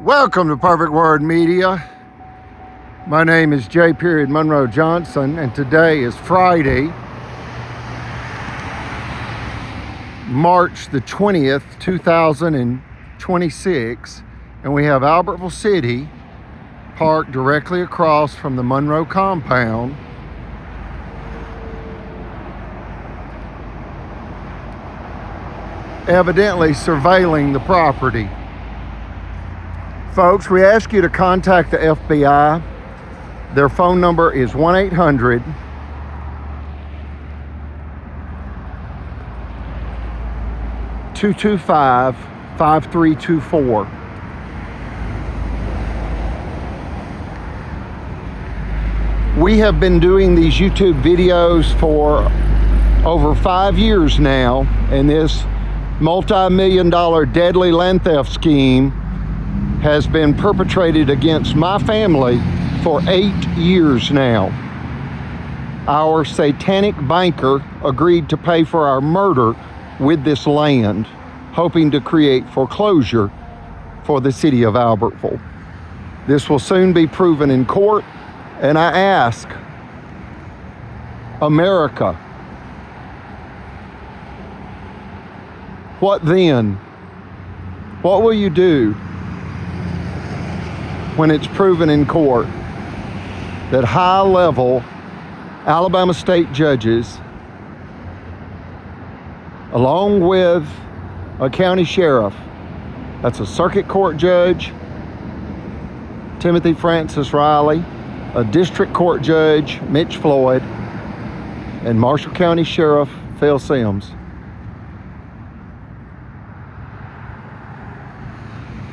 Welcome to Perfect Word Media. My name is J. Monroe Johnson, and today is Friday, March the 20th, 2026, and we have Albertville City parked directly across from the Monroe compound. Evidently surveilling the property. Folks, we ask you to contact the FBI. Their phone number is 1-800-225-5324. We have been doing these YouTube videos for over 5 years now, and this multi-million-dollar deadly land theft scheme has been perpetrated against my family for 8 years now. Our satanic banker agreed to pay for our murder with this land, hoping to create foreclosure for the city of Albertville. This will soon be proven in court, and I ask America, what then? What will you do when it's proven in court that high-level Alabama state judges, along with a county sheriff, that's a circuit court judge, Timothy Francis Riley, a district court judge, Mitch Floyd, and Marshall County Sheriff Phil Sims,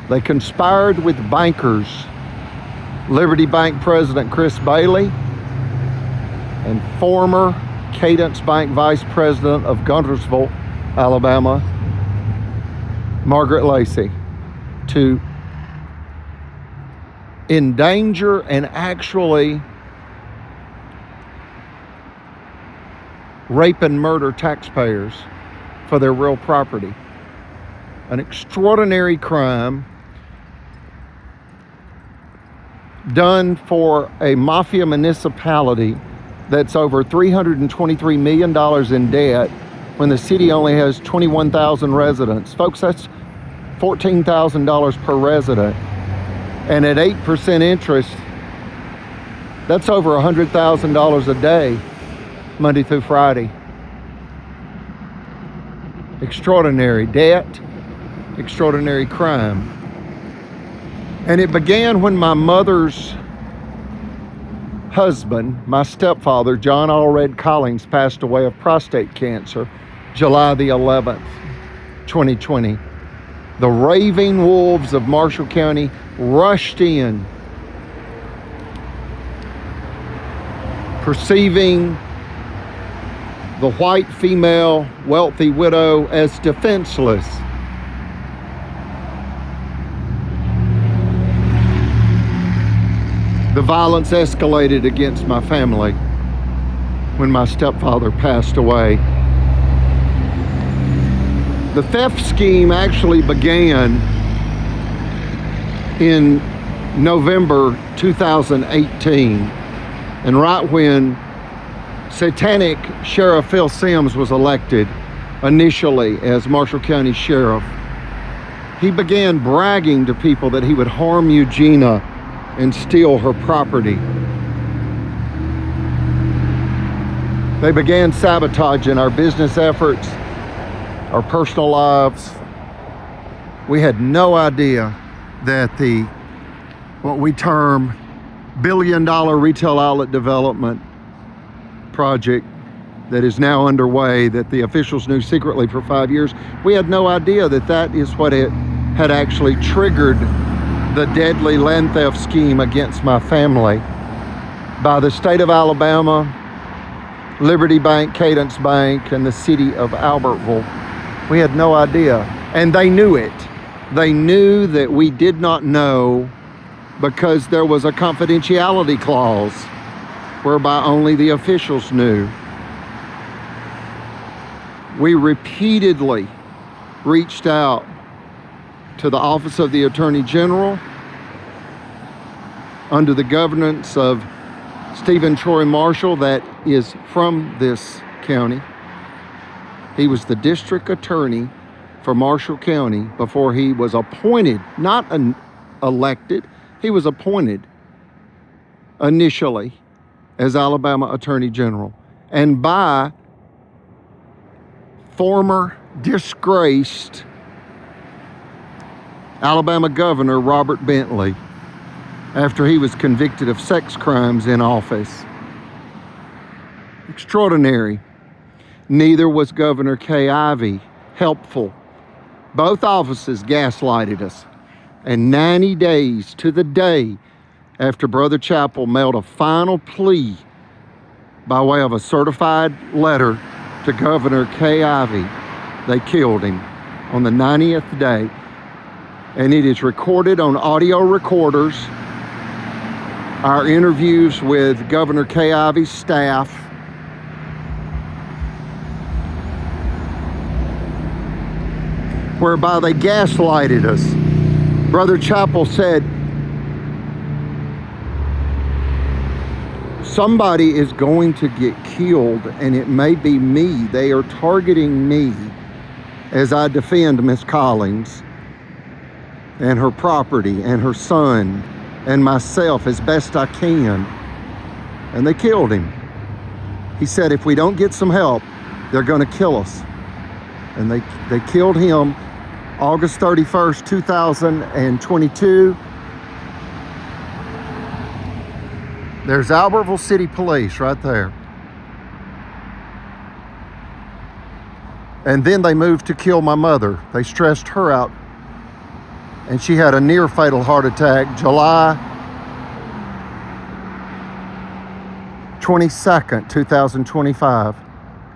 they conspired with bankers, Liberty Bank President Chris Bailey and former Cadence Bank Vice President of Guntersville, Alabama, Margaret Lacey, to endanger and actually rape and murder taxpayers for their real property. An extraordinary crime done for a mafia municipality that's over $323 million in debt when the city only has 21,000 residents. Folks, that's $14,000 per resident. And at 8% interest, that's over $100,000 a day, Monday through Friday. Extraordinary debt, extraordinary crime. And it began when my mother's husband, my stepfather, John Allred Collins, passed away of prostate cancer, July the 11th, 2020. The raving wolves of Marshall County rushed in, perceiving the white female wealthy widow as defenseless. The violence escalated against my family when my stepfather passed away. The theft scheme actually began in November 2018, and right when satanic Sheriff Phil Sims was elected initially as Marshall County Sheriff, he began bragging to people that he would harm Eugenia and steal her property. They began sabotaging our business efforts, our personal lives. We had no idea that what we term billion-dollar retail outlet development project that is now underway, that the officials knew secretly for 5 years, we had no idea that that is what it had actually triggered the deadly land theft scheme against my family by the state of Alabama, Liberty Bank, Cadence Bank, and the city of Albertville. We had no idea, and they knew it. They knew that we did not know because there was a confidentiality clause whereby only the officials knew. We repeatedly reached out to the Office of the Attorney General, under the governance of Stephen Troy Marshall, that is from this county. He was the district attorney for Marshall County before he was appointed, not elected, he was appointed initially as Alabama Attorney General, and by former disgraced Alabama Governor Robert Bentley after he was convicted of sex crimes in office. Extraordinary. Neither was Governor Kay Ivey helpful. Both offices gaslighted us. And 90 days to the day after Brother Chappell mailed a final plea by way of a certified letter to Governor Kay Ivey, they killed him on the 90th day. And it is recorded on audio recorders, our interviews with Governor Kay Ivey's staff, whereby they gaslighted us. Brother Chappell said, somebody is going to get killed, and it may be me. They are targeting me as I defend Miss Collins and her property and her son and myself as best I can. And they killed him. He said, if we don't get some help, they're going to kill us. And they killed him August 31st, 2022. There's Albertville City Police right there. And then they moved to kill my mother. They stressed her out. And she had a near fatal heart attack July 22nd, 2025,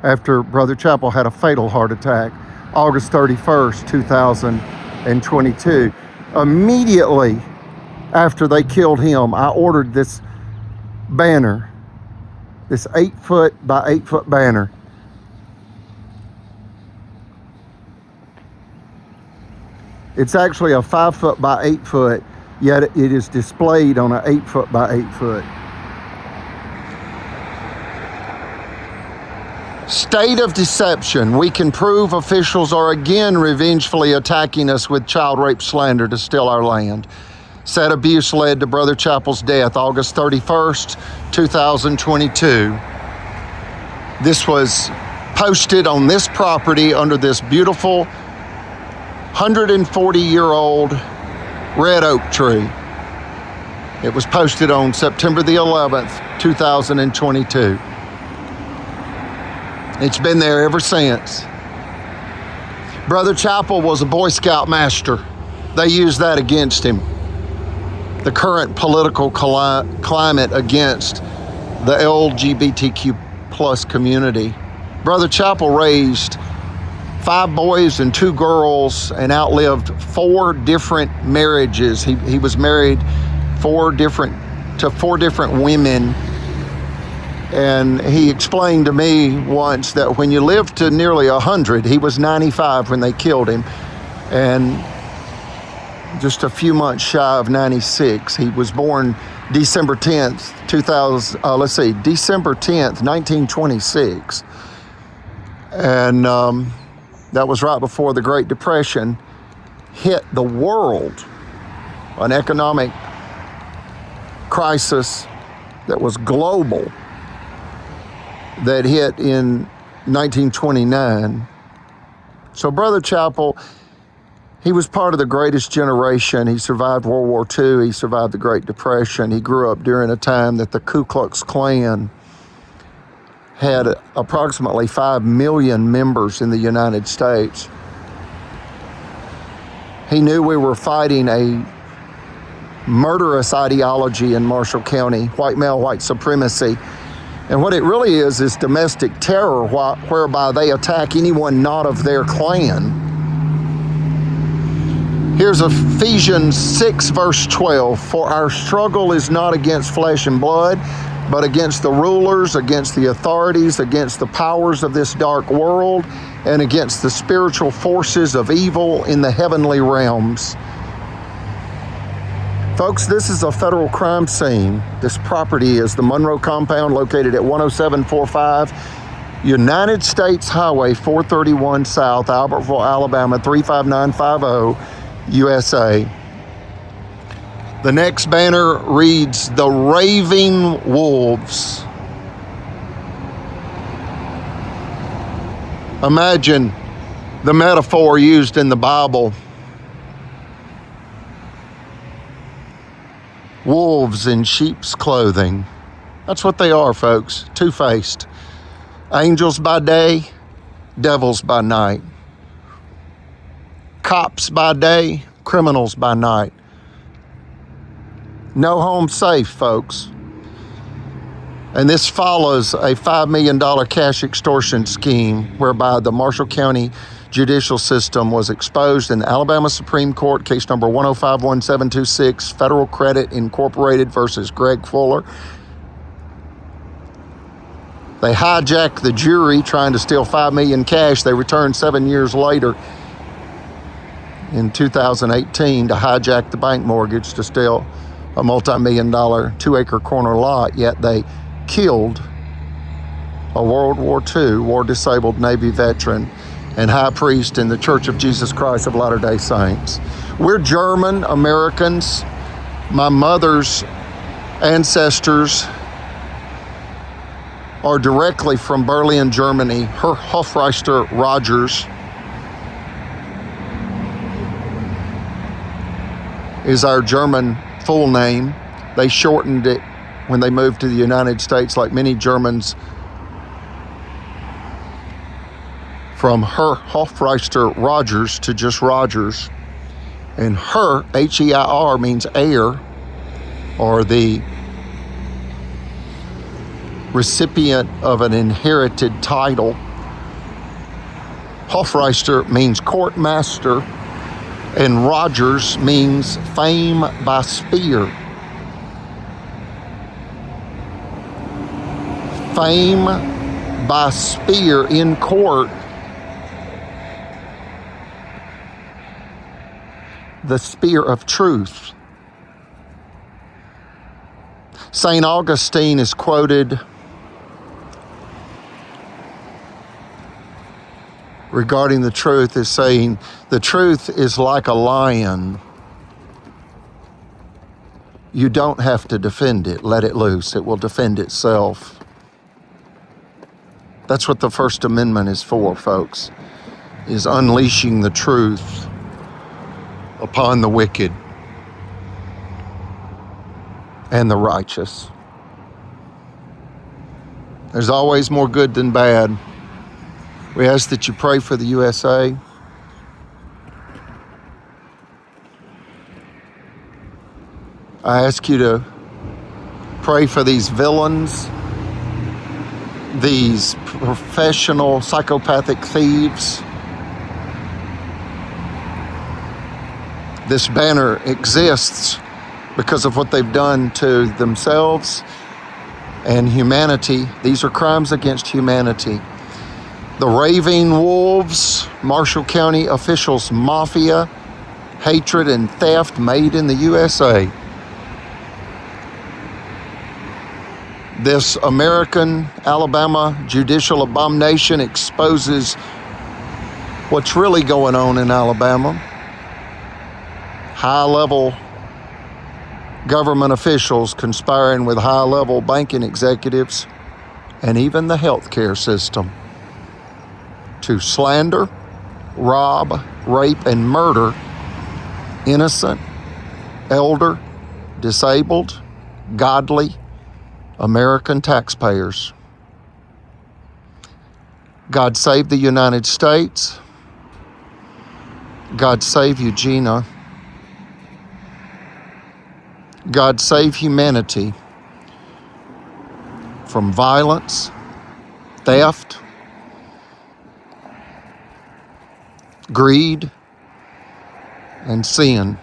after Brother Chappell had a fatal heart attack August 31st, 2022. Immediately after they killed him, I ordered this banner, this 8-foot by 8-foot banner. It's actually a 5-foot by 8-foot, yet it is displayed on an 8-foot by 8-foot. State of deception. We can prove officials are again revengefully attacking us with child rape slander to steal our land. Said abuse led to Brother Chappell's death August 31st, 2022. This was posted on this property under this beautiful 140-year-old red oak tree. It was posted on September the 11th, 2022. It's been there ever since. Brother Chappell was a Boy Scout master. They used that against him. The current political climate against the LGBTQ plus community. Brother Chappell raised 5 boys and 2 girls and outlived 4 different marriages. He was married to 4 different women. And he explained to me once that when you live to nearly 100, he was 95 when they killed him, and just a few months shy of 96. He was born December 10th, 1926. And that was right before the Great Depression hit the world, an economic crisis that was global, that hit in 1929. So Brother Chappell, he was part of the greatest generation. He survived World War II. He survived the Great Depression. He grew up during a time that the Ku Klux Klan had approximately 5 million members in the United States. He knew we were fighting a murderous ideology in Marshall County, white male, white supremacy. And what it really is domestic terror, whereby they attack anyone not of their clan. Here's Ephesians 6, verse 12. For our struggle is not against flesh and blood, but against the rulers, against the authorities, against the powers of this dark world, and against the spiritual forces of evil in the heavenly realms. Folks, this is a federal crime scene. This property is the Monroe compound located at 10745 United States Highway 431 South, Albertville, Alabama 35950, USA. The next banner reads, "The Raving Wolves." Imagine the metaphor used in the Bible. Wolves in sheep's clothing. That's what they are, folks. Two-faced. Angels by day, devils by night. Cops by day, criminals by night. No home safe, folks. And this follows a $5 million cash extortion scheme whereby the Marshall County judicial system was exposed in the Alabama Supreme Court, case number 1051726, Federal Credit Incorporated versus Greg Fuller. They hijacked the jury trying to steal $5 million cash. They returned 7 years later in 2018 to hijack the bank mortgage to steal a multi-million-dollar 2-acre corner lot, yet they killed a World War II war-disabled Navy veteran and high priest in the Church of Jesus Christ of Latter-day Saints. We're German Americans. My mother's ancestors are directly from Berlin, Germany. Her Hofreister Rogers is our German full name. They shortened it when they moved to the United States, like many Germans, from Her Hofreister Rogers to just Rogers. And Her, H-E-I-R, means heir, or the recipient of an inherited title. Hofreister means court master, and Rogers means fame by spear. Fame by spear in court. The spear of truth. St. Augustine is quoted regarding the truth as saying, "The truth is like a lion. You don't have to defend it. Let it loose. It will defend itself." That's what the First Amendment is for, folks, is unleashing the truth upon the wicked and the righteous. There's always more good than bad. We ask that you pray for the USA. I ask you to pray for these villains, these professional psychopathic thieves. This banner exists because of what they've done to themselves and humanity. These are crimes against humanity. The Raving Wolves, Marshall County officials, mafia, hatred, and theft made in the USA. This American Alabama judicial abomination exposes what's really going on in Alabama. High-level government officials conspiring with high-level banking executives and even the healthcare system to slander, rob, rape, and murder innocent, elder, disabled, godly American taxpayers. God save the United States. God save Eugenia. God save humanity from violence, theft, greed, and sin.